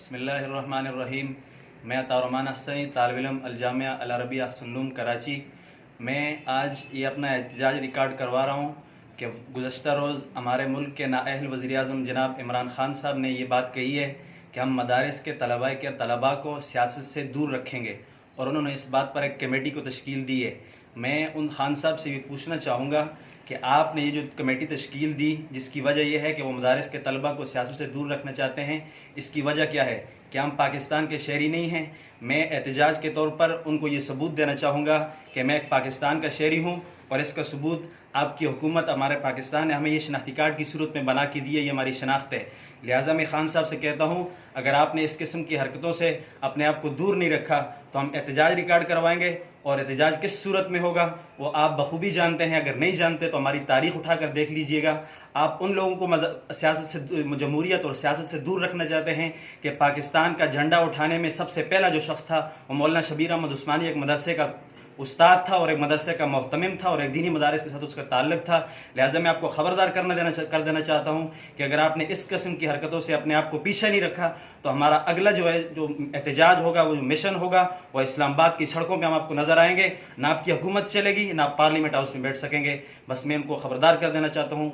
بسم اللہ الرحمن الرحیم۔ میں عطاء الرحمن حسنی، طالب علم الجامعہ العربیہ حسن العلوم کراچی۔ میں آج یہ اپنا احتجاج ریکارڈ کروا رہا ہوں کہ گزشتہ روز ہمارے ملک کے نااہل وزیر اعظم جناب عمران خان صاحب نے یہ بات کہی ہے کہ ہم مدارس کے طلباء کو سیاست سے دور رکھیں گے، اور انہوں نے اس بات پر ایک کمیٹی کو تشکیل دی ہے۔ میں ان خان صاحب سے بھی پوچھنا چاہوں گا کہ آپ نے یہ جو کمیٹی تشکیل دی، جس کی وجہ یہ ہے کہ وہ مدارس کے طلباء کو سیاست سے دور رکھنا چاہتے ہیں، اس کی وجہ کیا ہے؟ کیا ہم پاکستان کے شہری نہیں ہیں؟ میں احتجاج کے طور پر ان کو یہ ثبوت دینا چاہوں گا کہ میں ایک پاکستان کا شہری ہوں، اور اس کا ثبوت آپ کی حکومت ہمارے پاکستان نے ہمیں یہ شناختی کارڈ کی صورت میں بنا کے دی ہے، یہ ہماری شناخت ہے۔ لہٰذا میں خان صاحب سے کہتا ہوں، اگر آپ نے اس قسم کی حرکتوں سے اپنے آپ کو دور نہیں رکھا تو ہم احتجاج ریکارڈ کروائیں گے، اور احتجاج کس صورت میں ہوگا وہ آپ بخوبی جانتے ہیں۔ اگر نہیں جانتے تو ہماری تاریخ اٹھا کر دیکھ لیجئے گا۔ آپ ان لوگوں کو سیاست سے، جمہوریت اور سیاست سے دور رکھنا چاہتے ہیں کہ پاکستان کا جھنڈا اٹھانے میں سب سے پہلا جو شخص تھا وہ مولانا شبیر احمد عثمانی، ایک مدرسے کا استاد تھا اور ایک مدرسے کا محتمم تھا، اور ایک دینی مدارس کے ساتھ اس کا تعلق تھا۔ لہٰذا میں آپ کو خبردار کر دینا چاہتا ہوں کہ اگر آپ نے اس قسم کی حرکتوں سے اپنے آپ کو پیچھے نہیں رکھا تو ہمارا اگلا جو احتجاج ہوگا، وہ جو مشن ہوگا، وہ اسلام آباد کی سڑکوں پہ ہم آپ کو نظر آئیں گے۔ نہ آپ کی حکومت چلے گی، نہ آپ پارلیمنٹ ہاؤس میں بیٹھ سکیں گے۔ بس میں ان کو خبردار کر دینا چاہتا ہوں۔